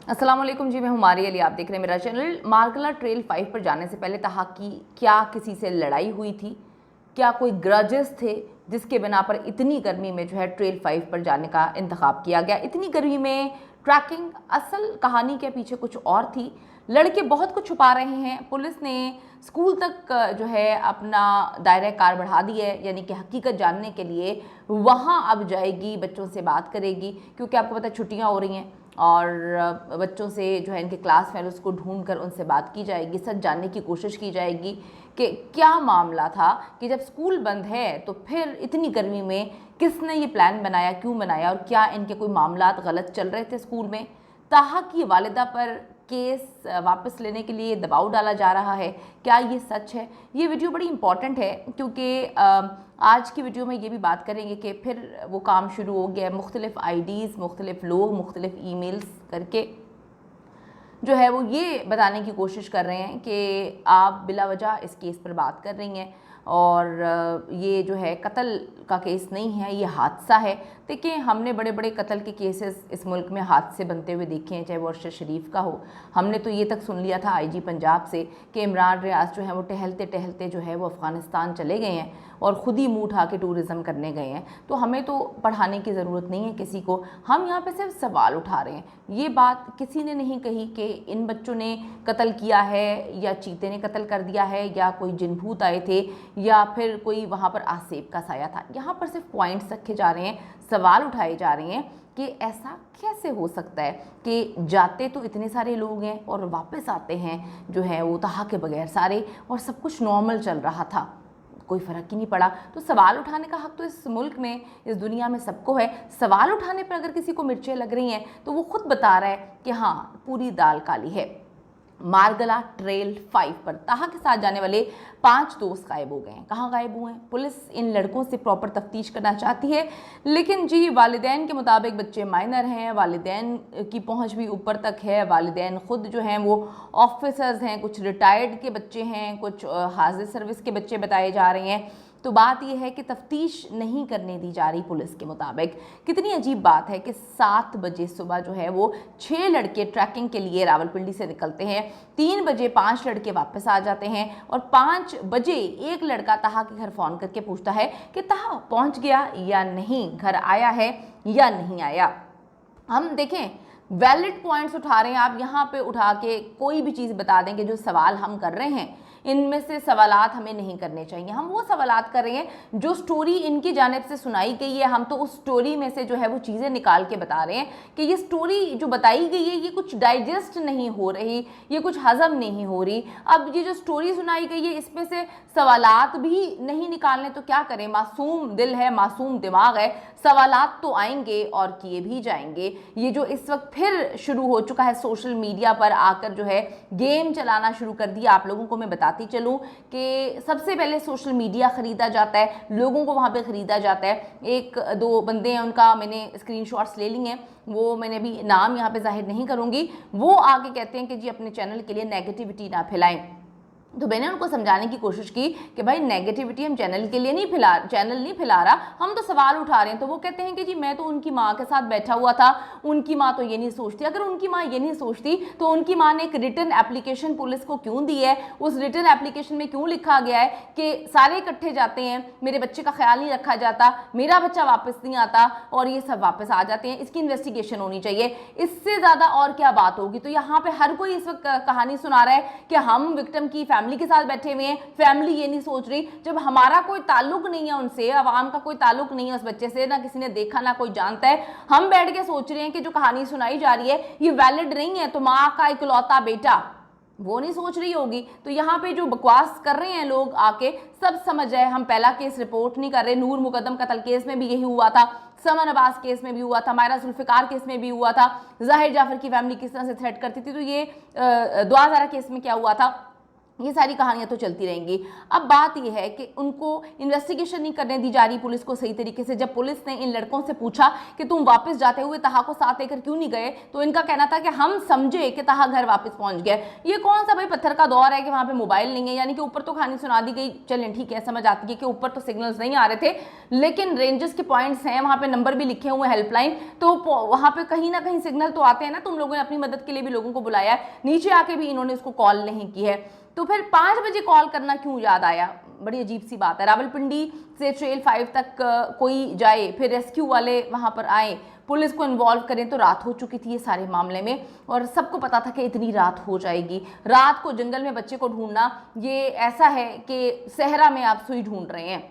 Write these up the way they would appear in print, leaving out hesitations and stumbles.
अस्सलाम वालेकुम जी, मैं हूँ मारी अली। आप देख रहे हैं मेरा चैनल। मार्गला ट्रेल 5 पर जाने से पहले तहा की क्या किसी से लड़ाई हुई थी, क्या कोई ग्रजेस थे जिसके बिना पर इतनी गर्मी में जो है ट्रेल 5 पर जाने का इंतखाब किया गया। इतनी गर्मी में ट्रैकिंग, असल कहानी के पीछे कुछ और थी। लड़के बहुत कुछ छुपा रहे हैं। पुलिस ने स्कूल तक जो है अपना दायरा कार बढ़ा दी है, यानी कि हकीकत जानने के लिए वहाँ अब जाएगी, बच्चों से बात करेगी, क्योंकि आपको पता है छुट्टियाँ हो रही हैं और बच्चों से जो है इनके क्लास फेलोज़ को ढूंढ कर उनसे बात की जाएगी, सच जानने की कोशिश की जाएगी कि क्या मामला था कि जब स्कूल बंद है तो फिर इतनी गर्मी में किसने ये प्लान बनाया, क्यों बनाया, और क्या इनके कोई मामलात गलत चल रहे थे स्कूल में। ताहा की वालिदा पर केस वापस लेने के लिए दबाव डाला जा रहा है, क्या ये सच है? ये वीडियो बड़ी इंपॉर्टेंट है क्योंकि आज की वीडियो में ये भी बात करेंगे कि फिर वो काम शुरू हो गया है। मुख्तलिफ आईडीज़, मुख्तलिफ लोग, मुख्तलिफ ईमेल्स करके जो है वो ये बताने की कोशिश कर रहे हैं कि आप बिला वजह इस केस पर बात कर रही हैं और ये जो है कत्ल का केस नहीं है, ये हादसा है। देखिए, हमने बड़े बड़े कत्ल के केसेस इस मुल्क में हादसे बनते हुए देखे हैं, चाहे वो अरशद शरीफ का हो। हमने तो ये तक सुन लिया था आईजी पंजाब से कि इमरान रियाज जो है वो टहलते टहलते जो है वो अफ़गानिस्तान चले गए हैं और ख़ुद ही मुँह उठा के टूरिज़म करने गए हैं। तो हमें तो पढ़ाने की ज़रूरत नहीं है किसी को, हम यहाँ पे सिर्फ सवाल उठा रहे हैं। ये बात किसी ने नहीं कही कि इन बच्चों ने कत्ल किया है या चीते ने कत्ल कर दिया है या कोई जिन भूत आए थे या फिर कोई वहाँ पर आसेब का साया था। यहाँ पर सिर्फ पॉइंट्स रखे जा रहे हैं, सवाल उठाए जा रहे हैं कि ऐसा कैसे हो सकता है कि जाते तो इतने सारे लोग हैं और वापस आते हैं जो है वो तहा के बगैर सारे, और सब कुछ नॉर्मल चल रहा था, कोई फ़र्क ही नहीं पड़ा। तो सवाल उठाने का हक़ तो इस मुल्क में, इस दुनिया में सबको है। सवाल उठाने पर अगर किसी को मिर्चें लग रही हैं तो वो खुद बता रहा है कि हाँ, पूरी दाल काली है। मार्गला ट्रेल 5 पर ताहा के साथ जाने वाले 5 दोस्त गायब हो गए हैं। कहाँ गायब हुए हैं? पुलिस इन लड़कों से प्रॉपर तफ्तीश करना चाहती है, लेकिन जी वालिदैन के मुताबिक बच्चे माइनर हैं, वालिदैन की पहुंच भी ऊपर तक है। वालिदैन खुद जो हैं वो ऑफिसर्स हैं, कुछ रिटायर्ड के बच्चे हैं, कुछ हाजिर सर्विस के बच्चे बताए जा रहे हैं। तो बात यह है कि तफ्तीश नहीं करने दी जा रही पुलिस के मुताबिक। कितनी अजीब बात है कि 7 बजे सुबह जो है वो 6 लड़के ट्रैकिंग के लिए रावलपिंडी से निकलते हैं, 3 बजे 5 लड़के वापस आ जाते हैं और 5 बजे एक लड़का तहा के घर फ़ोन करके पूछता है कि तहा पहुंच गया या नहीं, घर आया है या नहीं आया। हम देखें, वैलिड पॉइंट्स उठा रहे हैं। आप यहाँ पे उठा के कोई भी चीज़ बता देंगे, जो सवाल हम कर रहे हैं इनमें से सवालात हमें नहीं करने चाहिए। हम वो सवालात कर रहे हैं जो स्टोरी इनकी जानिब से सुनाई गई है, हम तो उस स्टोरी में से जो है वो चीज़ें निकाल के बता रहे हैं कि ये स्टोरी जो बताई गई है ये कुछ डाइजेस्ट नहीं हो रही, ये कुछ हजम नहीं हो रही। अब ये जो स्टोरी सुनाई गई है इसमें से सवालात भी नहीं निकालने तो क्या करें? मासूम दिल है, मासूम दिमाग है, सवालात तो आएंगे और किए भी जाएंगे। ये जो इस वक्त फिर शुरू हो चुका है सोशल मीडिया पर आकर जो है गेम चलाना शुरू कर दिया। आप लोगों को मैं बताती चलूं कि सबसे पहले सोशल मीडिया ख़रीदा जाता है, लोगों को वहाँ पे ख़रीदा जाता है। 1-2 बंदे हैं, उनका मैंने स्क्रीनशॉट्स ले लिए हैं, वो मैंने अभी नाम यहाँ पे जाहिर नहीं करूँगी। वो आगे कहते हैं कि जी अपने चैनल के लिए नेगेटिविटी ना फैलाएं। तो मैंने उनको समझाने की कोशिश की कि भाई नेगेटिविटी हम चैनल के लिए चैनल नहीं फैला रहा, हम तो सवाल उठा रहे हैं। तो वो कहते हैं कि जी मैं तो उनकी माँ के साथ बैठा हुआ था, उनकी माँ तो ये नहीं सोचती। अगर उनकी माँ ये नहीं सोचती तो उनकी माँ ने एक रिटन एप्लीकेशन पुलिस को क्यों दी है? उस रिटन एप्लीकेशन में क्यों लिखा गया है कि सारे इकट्ठे जाते हैं, मेरे बच्चे का ख्याल नहीं रखा जाता, मेरा बच्चा वापस नहीं आता और ये सब वापस आ जाते हैं, इसकी इन्वेस्टिगेशन होनी चाहिए। इससे ज़्यादा और क्या बात होगी? तो यहाँ पर हर कोई इस वक्त कहानी सुना रहा है कि हम विक्टिम की फैमिली के साथ बैठे हुए हैं, फैमिली ये नहीं सोच रही। जब हमारा कोई ताल्लुक नहीं है उनसे, आवाम का कोई ताल्लुक नहीं है उस बच्चे से, ना किसी ने देखा ना कोई जानता है, हम बैठ के सोच रहे हैं कि जो कहानी सुनाई जा रही है ये वैलिड नहीं है, तो माँ का इकलौता बेटा वो नहीं सोच रही होगी। तो यहाँ पे जो बकवास कर रहे हैं लोग आके, सब समझ जाए हम पहला केस रिपोर्ट नहीं कर रहे। नूर मुकदम कत्ल केस में भी यही हुआ था, समन अब्बास केस में भी हुआ था, मायरा जुल्फिकार केस में भी हुआ था, जाहिर जाफर की फैमिली किस तरह से थ्रेट करती थी। तो ये दुआ ज़ारा केस में क्या हुआ था, ये सारी कहानियां तो चलती रहेंगी। अब बात यह है कि उनको इन्वेस्टिगेशन नहीं करने दी जा रही पुलिस को सही तरीके से। जब पुलिस ने इन लड़कों से पूछा कि तुम वापस जाते हुए तहा को साथ लेकर क्यों नहीं गए, तो इनका कहना था कि हम समझे कि तहा घर वापस पहुंच गया। ये कौन सा भाई पत्थर का दौर है कि वहां पे मोबाइल नहीं है, यानी कि ऊपर तो कहानी सुना दी गई, चलें ठीक है, समझ आती है कि ऊपर तो सिग्नल्स नहीं आ रहे थे, लेकिन रेंजर्स के पॉइंट्स हैं, वहां पे नंबर भी लिखे हुए, हेल्पलाइन, तो वहां पे कहीं ना कहीं सिग्नल तो आते हैं ना। तुम लोगों ने अपनी मदद के लिए भी लोगों को बुलाया है, नीचे आके भी इन्होंने उसको कॉल नहीं की है, तो फिर 5 बजे कॉल करना क्यों याद आया? बड़ी अजीब सी बात है। रावलपिंडी से ट्रेल 5 तक कोई जाए, फिर रेस्क्यू वाले वहां पर आए, पुलिस को इन्वॉल्व करें, तो रात हो चुकी थी ये सारे मामले में, और सबको पता था कि इतनी रात हो जाएगी। रात को जंगल में बच्चे को ढूंढना ये ऐसा है कि सहरा में आप सुई ढूंढ रहे हैं।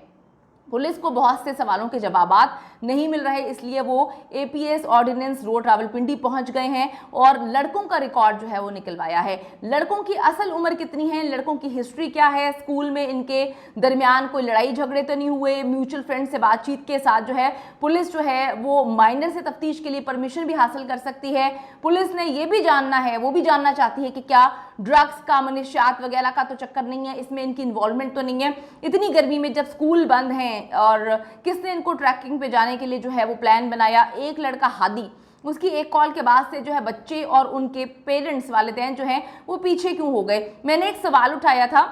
पुलिस को बहुत से सवालों के जवाबात नहीं मिल रहे, इसलिए वो एपीएस ऑर्डिनेंस रोड रावलपिंडी पहुंच गए हैं और लड़कों का रिकॉर्ड जो है वो निकलवाया है। लड़कों की असल उम्र कितनी है, लड़कों की हिस्ट्री क्या है, स्कूल में इनके दरमियान कोई लड़ाई झगड़े तो नहीं हुए, म्यूचुअल फ्रेंड से बातचीत के साथ जो है पुलिस जो है वो माइनर से तफ्तीश के लिए परमिशन भी हासिल कर सकती है। पुलिस ने ये भी जानना है, वो भी जानना चाहती है कि क्या ड्रग्स का, मनीषात वगैरह का तो चक्कर नहीं है, इसमें इनकी इन्वॉल्वमेंट तो नहीं है। इतनी गर्मी में जब स्कूल बंद हैं और किसने इनको ट्रैकिंग पे जाने के लिए जो है वो प्लान बनाया। एक लड़का हादी, उसकी एक कॉल के बाद से जो है बच्चे और उनके पेरेंट्स वालिदैन जो हैं वो पीछे क्यों हो गए। मैंने एक सवाल उठाया था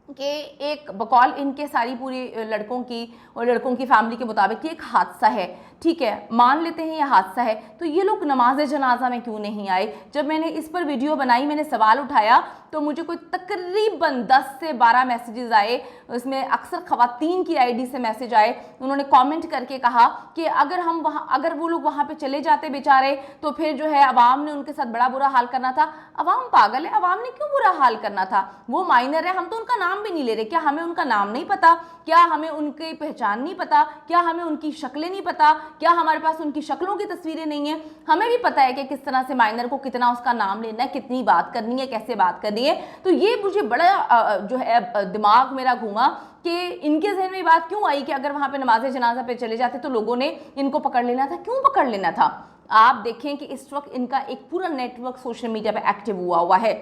कि एक बकौल इनके सारी पूरी लड़कों की और लड़कों की फैमिली के मुताबिक ये एक हादसा है, ठीक है, मान लेते हैं ये हादसा है, तो ये लोग नमाज जनाजा में क्यों नहीं आए? जब मैंने इस पर वीडियो बनाई, मैंने सवाल उठाया, तो मुझे कोई तकरीबन 10 से 12 मैसेजेस आए, उसमें अक्सर ख़वातीन की आईडी से मैसेज आए। उन्होंने कमेंट करके कहा कि अगर वो लोग वहाँ पे चले जाते बेचारे, तो फिर जो है अवाम ने उनके साथ बड़ा बुरा हाल करना था। अवाम पागल है, अवाम ने क्यों बुरा हाल करना था? वो माइनर है, हम तो उनका नाम भी नहीं ले रहे। क्या हमें उनका नाम नहीं पता? क्या हमें उनकी पहचान नहीं पता? क्या हमें उनकी शक्लें नहीं पता? क्या हमारे पास उनकी शक्लों की तस्वीरें नहीं है? हमें भी पता है कि किस तरह से माइनर को कितना उसका नाम लेना है, कितनी बात करनी है, कैसे बात करनी है। तो ये मुझे बड़ा जो है दिमाग मेरा घूमा कि इनके जहन में बात क्यों आई कि अगर वहां पे नमाज जनाजा पे चले जाते तो लोगों ने इनको पकड़ लेना था। क्यों पकड़ लेना था? आप देखें कि इस वक्त इनका एक पूरा नेटवर्क सोशल मीडिया पे एक्टिव हुआ है।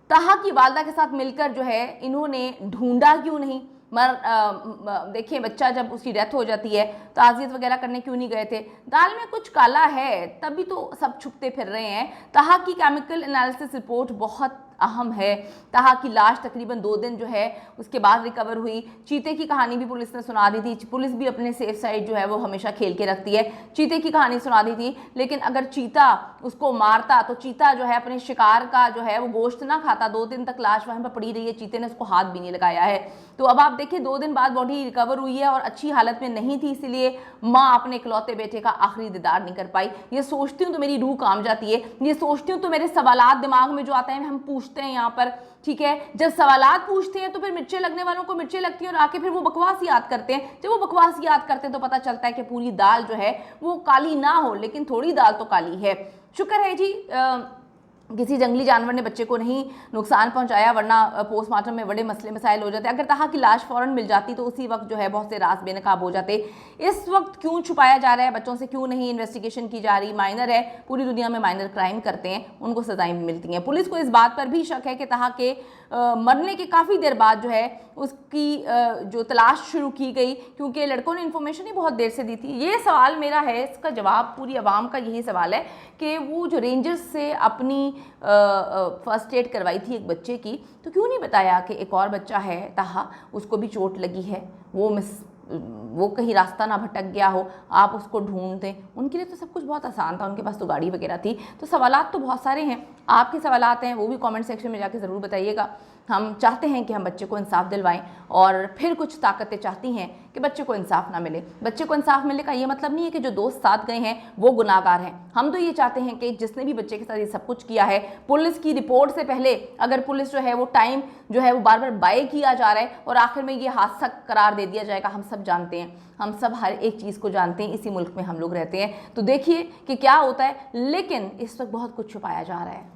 तहा की वालदा के साथ मिलकर जो है इन्होंने ढूंढा क्यों नहीं? देखिए, बच्चा जब उसकी डेथ हो जाती है ताज़ियत वगैरह करने क्यों नहीं गए थे? दाल में कुछ काला है, तभी तो सब छुपते फिर रहे हैं। तहा की केमिकल एनालिसिस रिपोर्ट बहुत अहम है। तहा की लाश तकरीबन 2 दिन जो है उसके बाद रिकवर हुई। चीते की कहानी भी पुलिस ने सुना दी थी। पुलिस भी अपने सेफ साइड जो है वो हमेशा खेल के रखती है। चीते की कहानी सुना दी थी, लेकिन अगर चीता उसको मारता तो चीता जो है अपने शिकार का जो है वो गोश्त ना खाता। 2 दिन तक लाश वहाँ पर पड़ी रही है, चीते ने उसको हाथ भी नहीं लगाया है। तो अब आप देखिए 2 दिन बाद बॉडी रिकवर हुई है और अच्छी हालत में नहीं थी, इसलिए माँ अपने इकलौते बेटे का आखिरी दीदार नहीं कर पाई। ये सोचती हूँ तो मेरी रूह काम जाती है। ये सोचती हूँ तो मेरे सवालात दिमाग में जो आते हैं हम पूछते हैं यहाँ पर, ठीक है। जब सवालात पूछते हैं तो फिर मिर्चें लगने वालों को मिर्चें लगती हैं और आके फिर वो बकवास याद करते हैं। जब वो बकवास याद करते हैं तो पता चलता है कि पूरी दाल जो है वो काली ना हो, लेकिन थोड़ी दाल तो काली है। शुक्र है जी किसी जंगली जानवर ने बच्चे को नहीं नुकसान पहुंचाया, वरना पोस्टमार्टम में बड़े मसले मसाइल हो जाते। अगर तहा की लाश फौरन मिल जाती तो उसी वक्त जो है बहुत से राज बेनकाब हो जाते। इस वक्त क्यों छुपाया जा रहा है? बच्चों से क्यों नहीं इन्वेस्टिगेशन की जा रही? माइनर है, पूरी दुनिया में माइनर क्राइम करते हैं, उनको सजाएं मिलती हैं। पुलिस को इस बात पर भी शक है कि तहा के मरने के काफ़ी देर बाद जो है उसकी जो तलाश शुरू की गई, क्योंकि लड़कों ने इन्फॉर्मेशन ही बहुत देर से दी थी। ये सवाल मेरा है, इसका जवाब पूरी आवाम का यही सवाल है कि वो जो रेंजर्स से अपनी फर्स्ट एड करवाई थी एक बच्चे की, तो क्यों नहीं बताया कि एक और बच्चा है तहा, उसको भी चोट लगी है, वो कहीं रास्ता ना भटक गया हो, आप उसको ढूंढ दें। उनके लिए तो सब कुछ बहुत आसान था, उनके पास तो गाड़ी वगैरह थी। तो सवालात तो बहुत सारे हैं। आपके सवालात हैं वो भी कमेंट सेक्शन में जाके ज़रूर बताइएगा। हम चाहते हैं कि हम बच्चे को इंसाफ दिलवाएं, और फिर कुछ ताकतें चाहती हैं कि बच्चे को इंसाफ ना मिले। बच्चे को इंसाफ मिलने का ये मतलब नहीं है कि जो दोस्त साथ गए हैं वो गुनाहगार हैं। हम तो ये चाहते हैं कि जिसने भी बच्चे के साथ ये सब कुछ किया है, पुलिस की रिपोर्ट से पहले अगर पुलिस जो है वो टाइम जो है वो बार बार बाय किया जा रहा है और आखिर में ये हादसा करार दे दिया जाएगा। हम सब जानते हैं, हम सब हर एक चीज़ को जानते हैं, इसी मुल्क में हम लोग रहते हैं। तो देखिए कि क्या होता है, लेकिन इस वक्त बहुत कुछ छुपाया जा रहा है।